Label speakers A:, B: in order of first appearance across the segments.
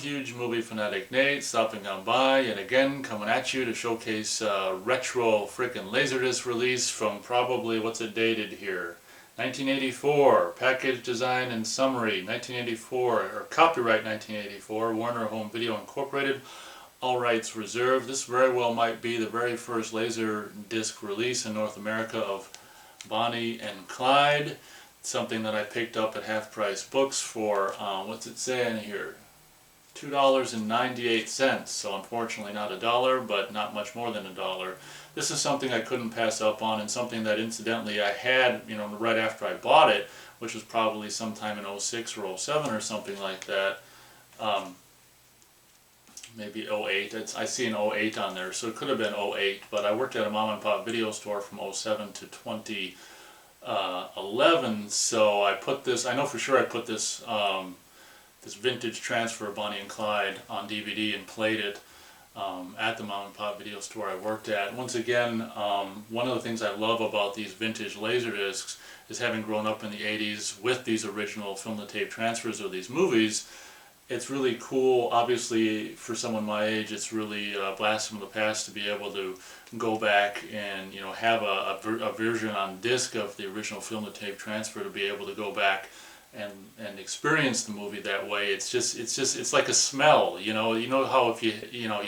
A: huge movie fanatic Nate, stopping on by and again coming at you to showcase retro frickin' LaserDisc release from probably, what's it dated here? 1984, package design and summary, 1984, or copyright 1984, Warner Home Video Incorporated, all rights reserved. This very well might be the very first LaserDisc release in North America of Bonnie and Clyde. Something that I picked up at Half Price Books for, what's it saying here? $2.98, so unfortunately not $1, but not much more than $1. This is something I couldn't pass up on, and something that incidentally I had, right after I bought it, which was probably sometime in 06 or 07 or something like that. Maybe 08. I see an 08 on there, so it could have been 08, but I worked at a mom and pop video store from 07 to 2011, so I put this, I know for sure I put this this vintage transfer of Bonnie and Clyde on DVD and played it at the mom and pop video store I worked at. Once again, one of the things I love about these vintage LaserDiscs is, having grown up in the 80s with these original film-to-tape transfers of these movies, it's really cool. Obviously, for someone my age, it's really a blast from the past to be able to go back and have a version on disc of the original film-to-tape transfer, to be able to go back and experience the movie that way. It's like a smell. You know how if you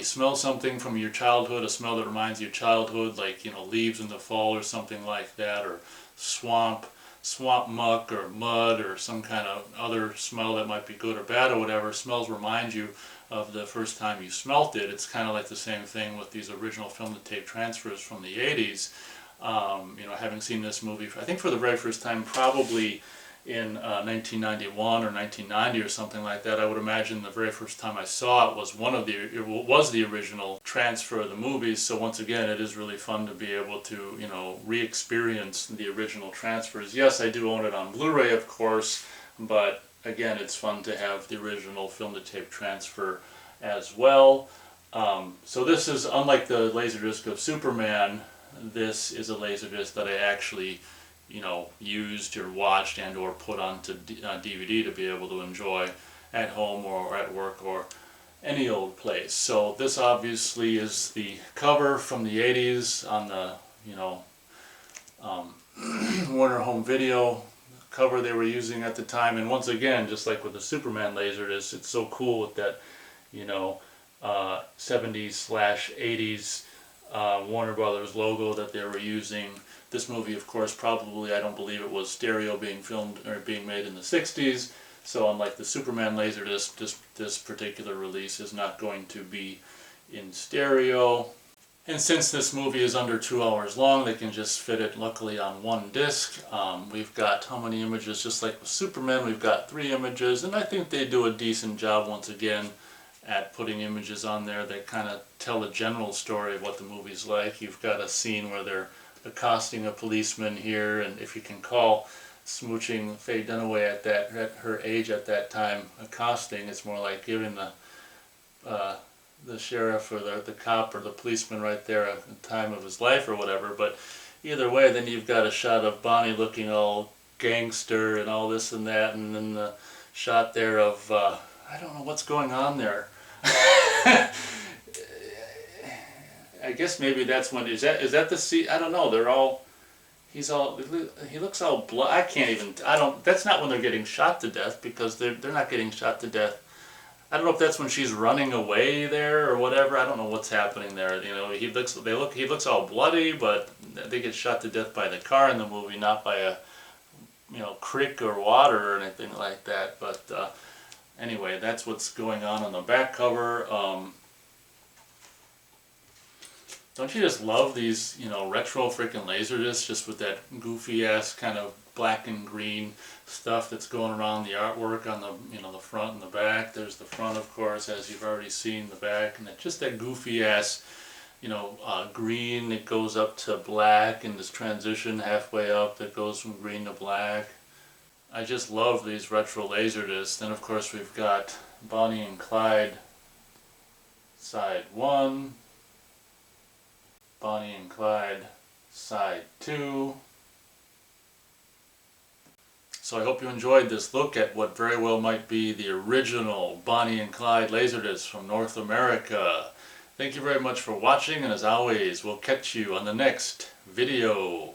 A: smell something from your childhood, a smell that reminds you of childhood, like leaves in the fall or something like that, or swamp muck or mud or some kind of other smell that might be good or bad or whatever. Smells remind you of the first time you smelt it. It's kind of like the same thing with these original film-to-tape transfers from the 80s. Having seen this movie, I think for the very first time, probably in 1991 or 1990 or something like that. I would imagine the very first time I saw it was the original transfer of the movies. So once again, it is really fun to be able to re-experience the original transfers. Yes, I do own it on Blu-ray, of course, but again, it's fun to have the original film-to-tape transfer as well. So this is, unlike the LaserDisc of Superman, this is a LaserDisc that I actually used or watched and or put onto DVD to be able to enjoy at home or at work or any old place. So this obviously is the cover from the 80s on the Warner Home Video cover they were using at the time. And once again, just like with the Superman LaserDisc, it's so cool with that 70s/80s Warner Brothers logo that they were using. This movie, of course, probably, I don't believe it was stereo being filmed or being made in the 60s, so unlike the Superman LaserDisc, this particular release is not going to be in stereo. And since this movie is under 2 hours long, they can just fit it, luckily, on one disc. We've got how many images? Just like with Superman, we've got 3 images, and I think they do a decent job, once again, at putting images on there that kind of tell a general story of what the movie's like. You've got a scene where they're accosting a policeman here, and if you can call smooching Faye Dunaway at her age at that time accosting, it's more like giving the sheriff or the cop or the policeman right there a time of his life or whatever. But either way, then you've got a shot of Bonnie looking all gangster and all this and that, and then the shot there of I don't know what's going on there. I guess maybe that's when, is that the scene? I don't know. He looks all blood. That's not when they're getting shot to death, because they're not getting shot to death. I don't know if that's when she's running away there or whatever. I don't know what's happening there. He looks all bloody, but they get shot to death by the car in the movie, not by a creek or water or anything like that. But anyway, that's what's going on the back cover. Don't you just love these, retro freaking LaserDiscs, just with that goofy ass kind of black and green stuff that's going around the artwork on the, the front and the back. There's the front, of course, as you've already seen, the back, and just that goofy ass, green. It goes up to black, and this transition halfway up that goes from green to black. I just love these retro LaserDiscs. Then, of course, we've got Bonnie and Clyde side 1. Bonnie and Clyde side 2. So I hope you enjoyed this look at what very well might be the original Bonnie and Clyde LaserDisc from North America. Thank you very much for watching, and as always, we'll catch you on the next video.